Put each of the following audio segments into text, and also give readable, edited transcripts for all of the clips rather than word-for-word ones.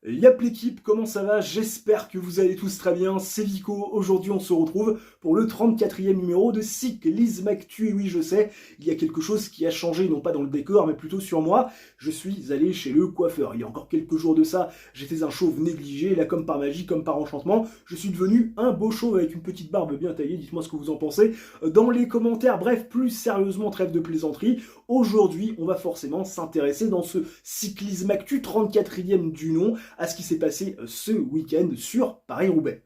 Yap l'équipe, comment ça va? J'espère que vous allez tous très bien, c'est Vico. Aujourd'hui on se retrouve pour le 34e numéro de Cyclisme Actu. Et oui, je sais, il y a quelque chose qui a changé, non pas dans le décor mais plutôt sur moi. Je suis allé chez le coiffeur. Il y a encore quelques jours de ça, j'étais un chauve négligé, et là comme par magie, comme par enchantement, je suis devenu un beau chauve avec une petite barbe bien taillée. Dites-moi ce que vous en pensez dans les commentaires. Bref, plus sérieusement, trêve de plaisanterie. Aujourd'hui, on va forcément s'intéresser dans ce Cyclisme Actu 34e du nom à ce qui s'est passé ce week-end sur Paris-Roubaix.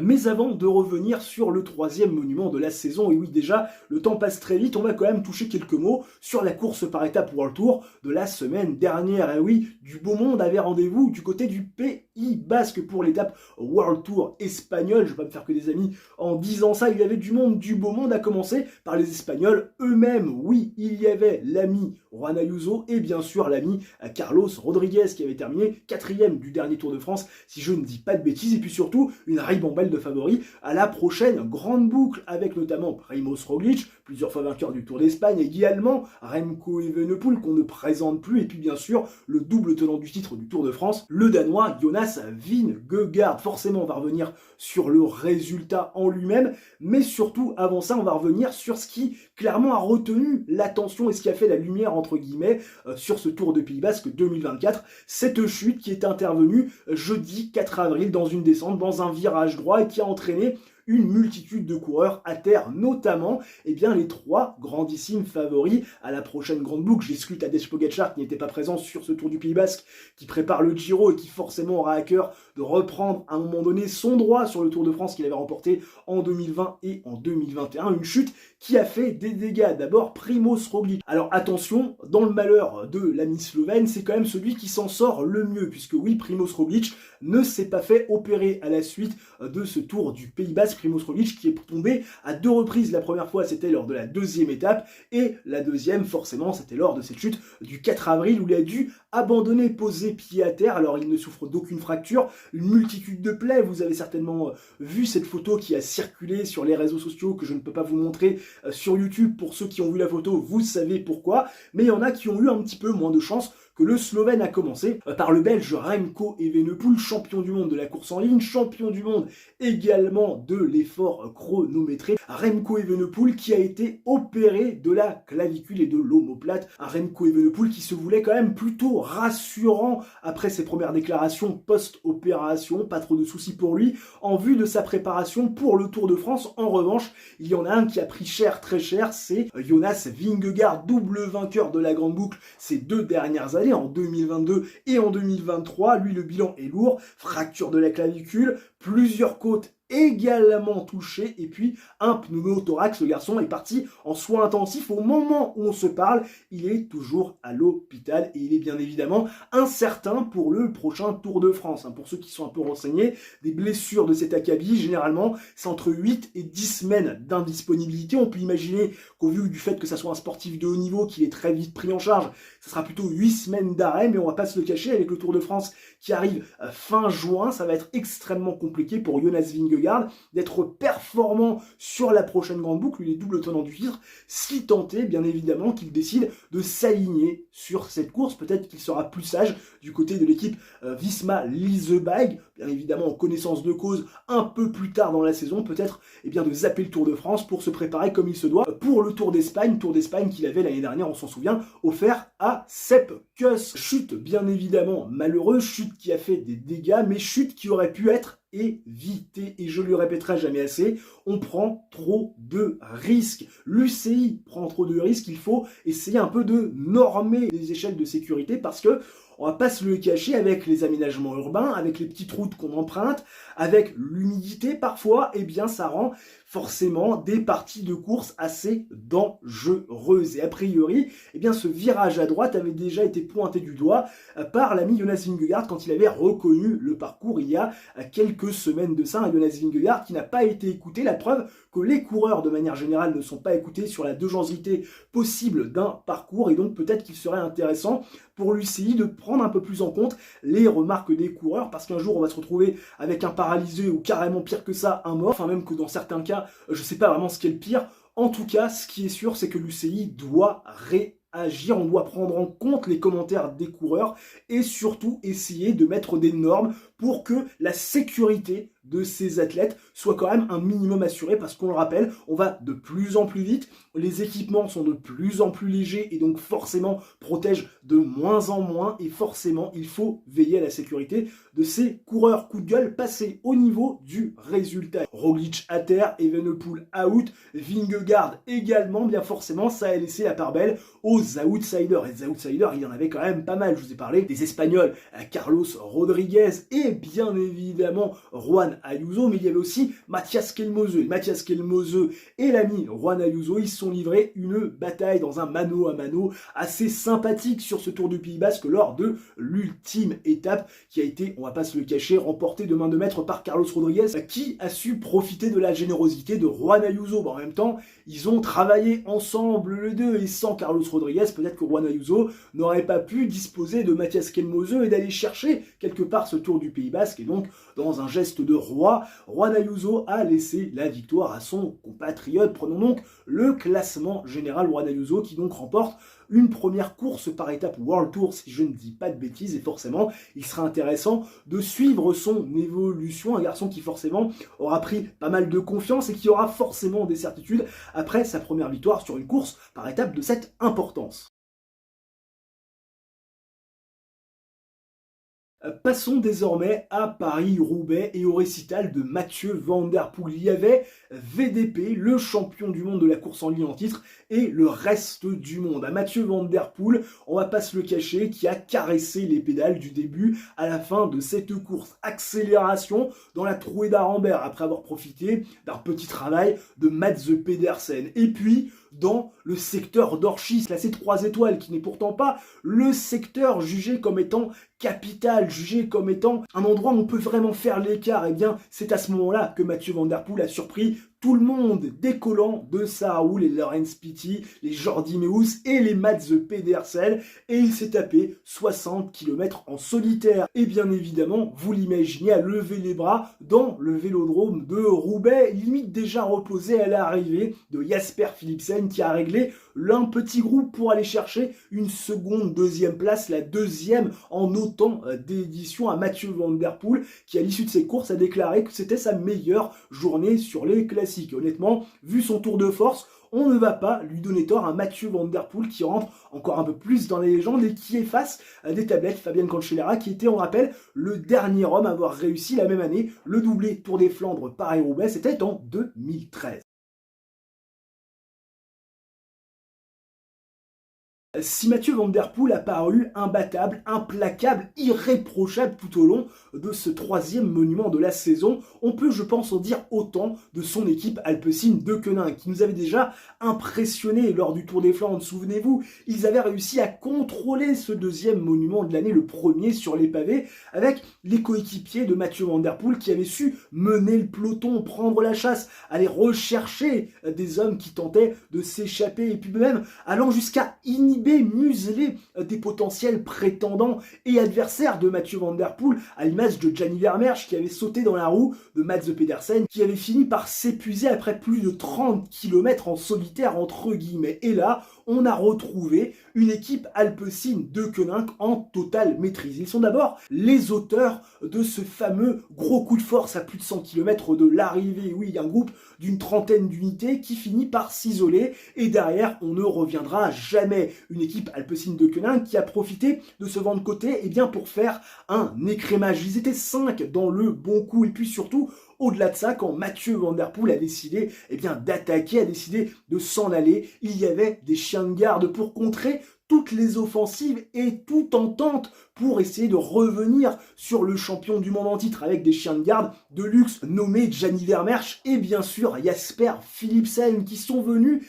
Mais avant de revenir sur le troisième monument de la saison, et oui déjà, le temps passe très vite, on va quand même toucher quelques mots sur la course par étapes World Tour de la semaine dernière. Et oui, du beau monde avait rendez-vous du côté du Pays Basque pour l'étape World Tour espagnole. Je vais pas me faire que des amis en disant ça, il y avait du monde, du beau monde, à commencer par les Espagnols eux-mêmes. Oui, il y avait l'ami Juan Ayuso et bien sûr l'ami Carlos Rodriguez qui avait terminé 4e du dernier Tour de France, si je ne dis pas de bêtises, et puis surtout une ribambelle de favoris à la prochaine grande boucle, avec notamment Primoz Roglic, plusieurs fois vainqueur du Tour d'Espagne, également Remco Evenepoel qu'on ne présente plus, et puis bien sûr le double tenant du titre du Tour de France, le Danois Jonas Vingegaard. Forcément on va revenir sur le résultat en lui-même, mais surtout avant ça on va revenir sur ce qui clairement a retenu l'attention et ce qui a fait la lumière entre guillemets sur ce Tour de Pays Basque 2024, cette chute qui est intervenue jeudi 4 avril dans une descente, dans un virage droit, et qui a entraîné une multitude de coureurs à terre, notamment les trois grandissimes favoris à la prochaine grande boucle. J'exclus Tadej Pogačar qui n'était pas présent sur ce Tour du Pays Basque, qui prépare le Giro et qui forcément aura à cœur de reprendre à un moment donné son droit sur le Tour de France qu'il avait remporté en 2020 et en 2021. Une chute qui a fait des dégâts. D'abord Primoz Roglic. Alors attention, dans le malheur de l'ami slovène, c'est quand même celui qui s'en sort le mieux, puisque oui, Primoz Roglic ne s'est pas fait opérer à la suite de ce Tour du Pays Basque. Primoz Roglic qui est tombé à deux reprises. La première fois c'était lors de la deuxième étape, et la deuxième forcément c'était lors de cette chute du 4 avril où il a dû abandonner, poser pied à terre. Alors il ne souffre d'aucune fracture, une multitude de plaies. Vous avez certainement vu cette photo qui a circulé sur les réseaux sociaux, que je ne peux pas vous montrer sur YouTube. Pour ceux qui ont vu la photo, vous savez pourquoi, mais il y en a qui ont eu un petit peu moins de chance que le Slovène, a commencé par le Belge Remco Evenepoel, champion du monde de la course en ligne, champion du monde également de l'effort chronométré. Remco Evenepoel qui a été opéré de la clavicule et de l'omoplate. Un Remco Evenepoel qui se voulait quand même plutôt rassurant après ses premières déclarations post-opération, pas trop de soucis pour lui, en vue de sa préparation pour le Tour de France. En revanche, il y en a un qui a pris cher, très cher, c'est Jonas Vingegaard, double vainqueur de la grande boucle ces deux dernières années, en 2022 et en 2023. Lui, le bilan est lourd, fracture de la clavicule, plusieurs côtes également touché, et puis un pneumothorax. Le garçon est parti en soins intensifs. Au moment où on se parle, il est toujours à l'hôpital et il est bien évidemment incertain pour le prochain Tour de France. Pour ceux qui sont un peu renseignés, des blessures de cet acabit, généralement, c'est entre 8 et 10 semaines d'indisponibilité. On peut imaginer qu'au vu du fait que ça soit un sportif de haut niveau, qu'il est très vite pris en charge, ça sera plutôt 8 semaines d'arrêt, mais on va pas se le cacher, avec le Tour de France qui arrive fin juin, ça va être extrêmement compliqué pour Jonas Vingegaard d'être performant sur la prochaine grande boucle. Il est double tenant du titre, si tant est bien évidemment qu'il décide de s'aligner sur cette course. Peut-être qu'il sera plus sage du côté de l'équipe Visma Leasebike, bien évidemment en connaissance de cause, un peu plus tard dans la saison, peut-être de zapper le Tour de France pour se préparer comme il se doit pour le Tour d'Espagne qu'il avait l'année dernière, on s'en souvient, offert à Sepp Kuss. Chute bien évidemment malheureuse, chute qui a fait des dégâts, mais chute qui aurait pu être éviter, et je le répéterai jamais assez, on prend trop de risques. L'UCI prend trop de risques, il faut essayer un peu de normer les échelles de sécurité, parce que on va pas se le cacher, avec les aménagements urbains, avec les petites routes qu'on emprunte, avec l'humidité parfois, ça rend forcément des parties de course assez dangereuses. Et a priori, ce virage à droite avait déjà été pointé du doigt par l'ami Jonas Vingegaard quand il avait reconnu le parcours il y a quelques semaines de ça. Un Jonas Vingegaard qui n'a pas été écouté, la preuve que les coureurs de manière générale ne sont pas écoutés sur la dangerosité possible d'un parcours, et donc peut-être qu'il serait intéressant pour l'UCI de prendre un peu plus en compte les remarques des coureurs, parce qu'un jour on va se retrouver avec un paralysé, ou carrément pire que ça, un mort, enfin même que dans certains cas, je sais pas vraiment ce qui est le pire. En tout cas, ce qui est sûr, c'est que l'UCI doit agir, on doit prendre en compte les commentaires des coureurs et surtout essayer de mettre des normes pour que la sécurité de ces athlètes soit quand même un minimum assurée, parce qu'on le rappelle, on va de plus en plus vite, les équipements sont de plus en plus légers et donc forcément protègent de moins en moins, et forcément il faut veiller à la sécurité de ces coureurs. Coup de gueule passé au niveau du résultat. Roglic à terre, Evenepoel out, Vingegaard également, bien forcément ça a laissé la part belle aux outsiders. Et les outsiders, il y en avait quand même pas mal. Je vous ai parlé des Espagnols, Carlos Rodriguez et bien évidemment Juan Ayuso, mais il y avait aussi Matthias Kelmose. Matthias Kelmose et l'ami Juan Ayuso, ils se sont livrés une bataille dans un mano à mano assez sympathique sur ce Tour du Pays Basque lors de l'ultime étape qui a été, on va pas se le cacher, remportée de main de maître par Carlos Rodriguez, qui a su profiter de la générosité de Juan Ayuso. Bon, en même temps, ils ont travaillé ensemble les deux, et sans Carlos Rodriguez, peut-être que Juan Ayuso n'aurait pas pu disposer de Matthias Kelmose et d'aller chercher quelque part ce Tour du Pays Basque. Et donc, dans un geste de roi, Juan Ayuso a laissé la victoire à son compatriote. Prenons donc le classement général. Juan Ayuso qui donc remporte une première course par étape World Tour, si je ne dis pas de bêtises, et forcément, il sera intéressant de suivre son évolution. Un garçon qui forcément aura pris pas mal de confiance et qui aura forcément des certitudes après sa première victoire sur une course par étape de cette importance. Passons désormais à Paris-Roubaix et au récital de Mathieu Van Der Poel. Il y avait VDP, le champion du monde de la course en ligne en titre, et le reste du monde. À Mathieu Van Der Poel, on va pas se le cacher, qui a caressé les pédales du début à la fin de cette course. Accélération dans la trouée d'Arambert après avoir profité d'un petit travail de Mads Pedersen. Et puis, dans le secteur d'Orchies, classé 3 étoiles, qui n'est pourtant pas le secteur jugé comme étant capital, jugé comme étant un endroit où on peut vraiment faire l'écart. Et bien, c'est à ce moment-là que Mathieu Van Der Poel a surpris tout le monde, décollant de sa roue, les Laurens Pitty, les Jordi Meus et les Mads Pedersen, et il s'est tapé 60 km en solitaire. Et bien évidemment, vous l'imaginez, à lever les bras dans le vélodrome de Roubaix, limite déjà reposé à l'arrivée de Jasper Philipsen, qui a réglé l'un petit groupe pour aller chercher une seconde, deuxième place, la deuxième en autant d'éditions, à Mathieu Van Der Poel, qui à l'issue de ses courses a déclaré que c'était sa meilleure journée sur les classiques. Honnêtement, vu son tour de force, on ne va pas lui donner tort à Mathieu Van Der Poel, qui rentre encore un peu plus dans les légendes et qui efface des tablettes Fabian Cancellara, qui était, on rappelle, le dernier homme à avoir réussi la même année le doublé Tour des Flandres Paris-Roubaix, c'était en 2013. Si Mathieu Van Der Poel a paru imbattable, implacable, irréprochable tout au long de ce troisième monument de la saison, on peut, je pense, en dire autant de son équipe alpecin de Koenig, qui nous avait déjà impressionné lors du Tour des Flandres. Souvenez-vous, ils avaient réussi à contrôler ce deuxième monument de l'année, le premier sur les pavés, avec les coéquipiers de Mathieu Van Der Poel qui avaient su mener le peloton, prendre la chasse, aller rechercher des hommes qui tentaient de s'échapper, et puis même allant jusqu'à inhiber, museler des potentiels prétendants et adversaires de Mathieu Van Der Poel, à l'image de Gianni Vermeersch qui avait sauté dans la roue de Mads Pedersen, qui avait fini par s'épuiser après plus de 30 km en solitaire entre guillemets. Et là, on a retrouvé une équipe alpecin de Koenig en totale maîtrise. Ils sont d'abord les auteurs de ce fameux gros coup de force à plus de 100 km de l'arrivée. Oui, il y a un groupe d'une trentaine d'unités qui finit par s'isoler, et derrière, on ne reviendra jamais. Une équipe alpecin de Koenig qui a profité de ce vent de côté, eh bien, pour faire un écrémage. Ils étaient 5 dans le bon coup, et puis surtout, au-delà de ça, quand Mathieu Van Der Poel a décidé d'attaquer, a décidé de s'en aller, il y avait des chiens de garde pour contrer toutes les offensives et toute entente pour essayer de revenir sur le champion du monde en titre, avec des chiens de garde de luxe nommés Gianni Vermeersch et bien sûr Jasper Philipsen, qui sont venus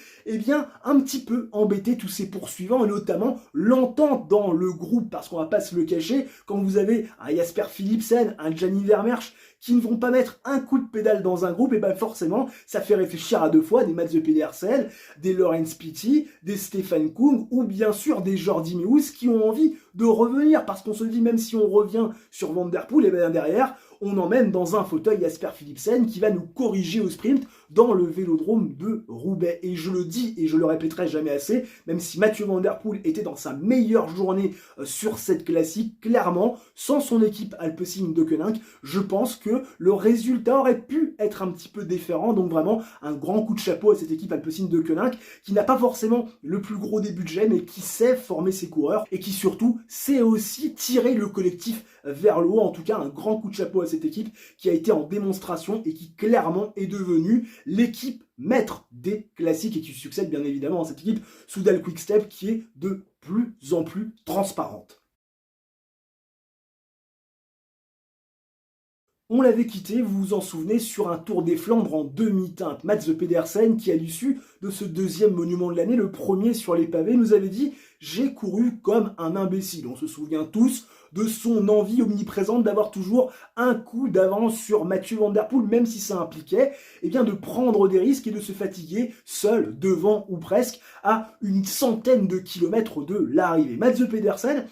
un petit peu embêter tous ses poursuivants, et notamment l'entente dans le groupe, parce qu'on va pas se le cacher, quand vous avez un Jasper Philipsen, un Gianni Vermeersch qui ne vont pas mettre un coup de pédale dans un groupe, et bien forcément, ça fait réfléchir à deux fois des Mads Pedersen, des Laurens Pitty, des Stefan Kung, ou bien sûr des Jordi Meus, qui ont envie de revenir, parce qu'on se dit même si on revient sur Van Der Poel, et bien derrière, on emmène dans un fauteuil Jasper Philipsen qui va nous corriger au sprint dans le vélodrome de Roubaix. Et je le dis et je le répéterai jamais assez, même si Mathieu Van Der Poel était dans sa meilleure journée sur cette classique, clairement, sans son équipe Alpecin de Koenig, je pense que le résultat aurait pu être un petit peu différent. Donc vraiment, un grand coup de chapeau à cette équipe Alpecin de Koenig, qui n'a pas forcément le plus gros des budgets, mais qui sait former ses coureurs, et qui surtout sait aussi tirer le collectif vers le haut. En tout cas, un grand coup de chapeau à cette équipe qui a été en démonstration et qui clairement est devenue l'équipe maître des classiques et qui succède bien évidemment à cette équipe Soudal Quick-Step qui est de plus en plus transparente. On l'avait quitté, vous vous en souvenez, sur un Tour des Flandres en demi-teinte. Mats Pedersen, qui à l'issue de ce deuxième monument de l'année, le premier sur les pavés, nous avait dit « J'ai couru comme un imbécile ». On se souvient tous de son envie omniprésente d'avoir toujours un coup d'avance sur Mathieu Van Der Poel, même si ça impliquait de prendre des risques et de se fatiguer seul, devant ou presque, à une centaine de kilomètres de l'arrivée. Mats Pedersen,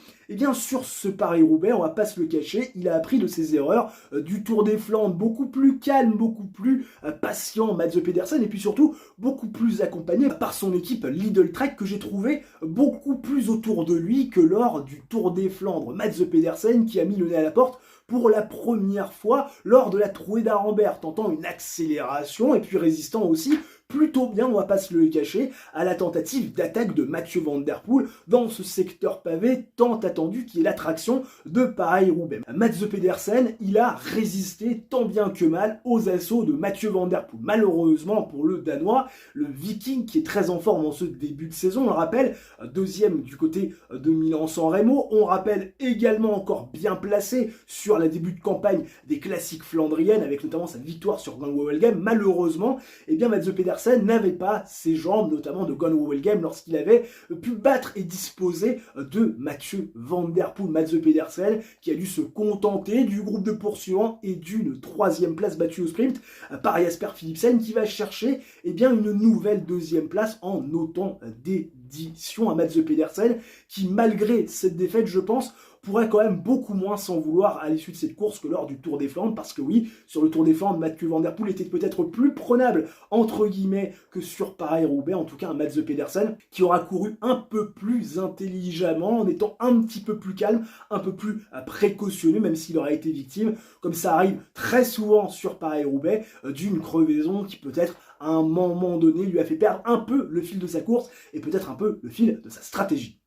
sur ce Paris-Roubaix, on va pas se le cacher, il a appris de ses erreurs du Tour des Flandres, beaucoup plus calme, beaucoup plus patient, Mats Pedersen, et puis surtout beaucoup plus accompagné par son équipe Lidl Trek que j'ai trouvé beaucoup plus autour de lui que lors du Tour des Flandres. Mats Pedersen qui a mis le nez à la porte pour la première fois lors de la trouée d'Arambert, tentant une accélération et puis résistant aussi plutôt bien, on va pas se le cacher, à la tentative d'attaque de Mathieu Van Der Poel dans ce secteur pavé tant attendu qui est l'attraction de Paris-Roubaix. Mats Pedersen, il a résisté tant bien que mal aux assauts de Mathieu Van Der Poel. Malheureusement pour le Danois, le Viking qui est très en forme en ce début de saison, on le rappelle, deuxième du côté de Milan-San Remo, on rappelle également encore bien placé sur la début de campagne des classiques flandriennes avec notamment sa victoire sur Gone Wevelgem. Malheureusement, Mats Pedersen n'avait pas ses jambes, notamment de Gone Wevelgem, lorsqu'il avait pu battre et disposer de Mathieu Van Der Poel. Mats Pedersen qui a dû se contenter du groupe de poursuivants et d'une troisième place battue au sprint par Jasper Philipsen qui va chercher une nouvelle deuxième place en autant d'éditions à Mats Pedersen qui, malgré cette défaite, je pense, pourrait quand même beaucoup moins s'en vouloir à l'issue de cette course que lors du Tour des Flandres, parce que oui, sur le Tour des Flandres, Mathieu Van Der Poel était peut-être plus prenable, entre guillemets, que sur Paris-Roubaix, en tout cas un Mats Pedersen, qui aura couru un peu plus intelligemment, en étant un petit peu plus calme, un peu plus précautionneux, même s'il aura été victime, comme ça arrive très souvent sur Paris-Roubaix, d'une crevaison qui peut-être à un moment donné lui a fait perdre un peu le fil de sa course, et peut-être un peu le fil de sa stratégie.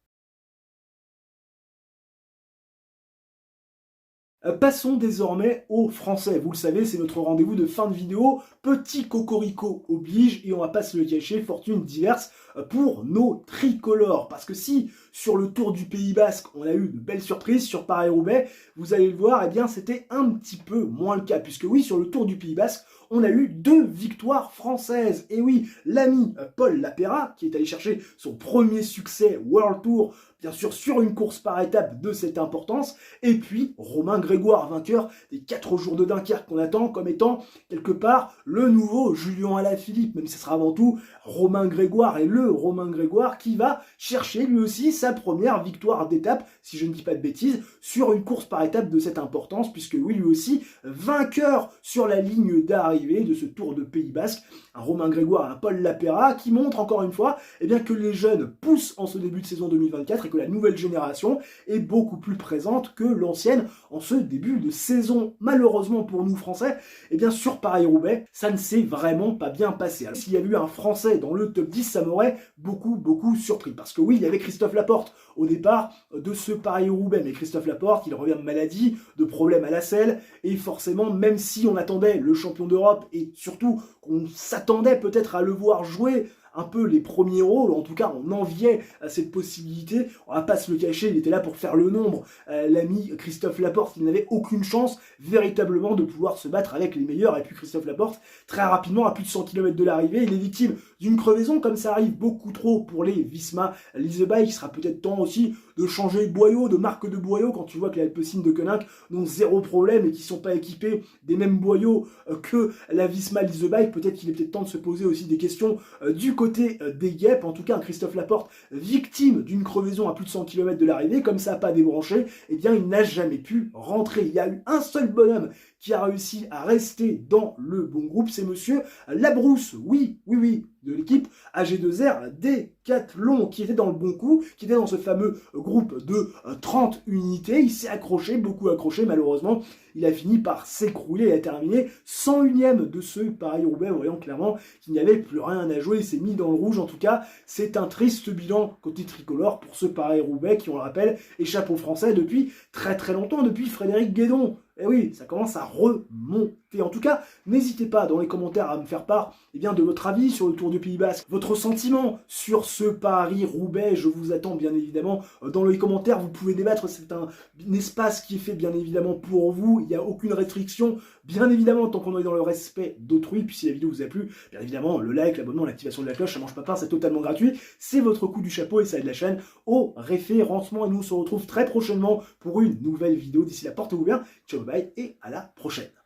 Passons désormais aux Français. Vous le savez, c'est notre rendez-vous de fin de vidéo. Petit cocorico oblige, et on va pas se le cacher, fortune diverse pour nos tricolores. Parce que si, sur le Tour du Pays Basque, on a eu de belles surprises sur Paris-Roubaix, vous allez le voir, c'était un petit peu moins le cas. Puisque oui, sur le Tour du Pays Basque, on a eu 2 victoires françaises. Et oui, l'ami Paul Lapera, qui est allé chercher son premier succès World Tour, bien sûr sur une course par étape de cette importance, et puis Romain Grégoire, vainqueur des 4 jours de Dunkerque qu'on attend comme étant quelque part le nouveau Julien Alaphilippe, même si ce sera avant tout Romain Grégoire, et le Romain Grégoire qui va chercher lui aussi sa première victoire d'étape, si je ne dis pas de bêtises, sur une course par étape de cette importance, puisque oui, lui aussi, vainqueur sur la ligne d'arrivée de ce Tour de Pays Basque, un Romain Grégoire, un Paul Lapera, qui montre encore une fois que les jeunes poussent en ce début de saison 2024 et que la nouvelle génération est beaucoup plus présente que l'ancienne en ce début de saison. Malheureusement pour nous Français, sur Paris-Roubaix, ça ne s'est vraiment pas bien passé. Alors, s'il y avait eu un Français dans le top 10, ça m'aurait beaucoup surpris. Parce que oui, il y avait Christophe Laporte au départ de ce Paris-Roubaix, mais Christophe Laporte, il revient de maladie, de problèmes à la selle, et forcément, même si on attendait le champion d'Europe, et surtout qu'on s'attendait peut-être à le voir jouer un peu les premiers rôles, en tout cas on enviait à cette possibilité, on va pas se le cacher, il était là pour faire le nombre, l'ami Christophe Laporte, il n'avait aucune chance véritablement de pouvoir se battre avec les meilleurs, et puis Christophe Laporte, très rapidement, à plus de 100 km de l'arrivée, il est victime d'une crevaison, comme ça arrive beaucoup trop pour les Visma Leasebike, il sera peut-être temps aussi de changer de boyau, de marque de boyau, quand tu vois que les Alpecin de Koenig n'ont zéro problème et qui sont pas équipés des mêmes boyaux que la Visma Lease Bike, peut-être qu'il est peut-être temps de se poser aussi des questions du côté des guêpes. En tout cas, un Christophe Laporte victime d'une crevaison à plus de 100 km de l'arrivée, comme ça n'a pas débranché, eh bien il n'a jamais pu rentrer. Il y a eu un seul bonhomme qui a réussi à rester dans le bon groupe, c'est monsieur Labrousse, oui, de l'équipe AG2R Décathlon, qui était dans le bon coup, qui était dans ce fameux groupe de 30 unités. Il s'est accroché, beaucoup accroché, malheureusement, il a fini par s'écrouler et a terminé 101e de ce Paris-Roubaix, voyant clairement qu'il n'y avait plus rien à jouer, il s'est mis dans le rouge. En tout cas, c'est un triste bilan côté tricolore pour ce Paris-Roubaix qui, on le rappelle, échappe aux Français depuis très très longtemps, depuis Frédéric Guédon. Et oui, ça commence à remonter. En tout cas, n'hésitez pas dans les commentaires à me faire part de votre avis sur le Tour du Pays Basque, votre sentiment sur ce Paris-Roubaix. Je vous attends bien évidemment dans les commentaires. Vous pouvez débattre, c'est un espace qui est fait bien évidemment pour vous. Il n'y a aucune restriction, bien évidemment, tant qu'on est dans le respect d'autrui. Puis si la vidéo vous a plu, bien évidemment, le like, l'abonnement, l'activation de la cloche, ça mange pas pain, c'est totalement gratuit. C'est votre coup du chapeau et ça aide la chaîne au référencement. Et nous on se retrouve très prochainement pour une nouvelle vidéo. D'ici là, portez-vous bien. Ciao, bye et à la prochaine.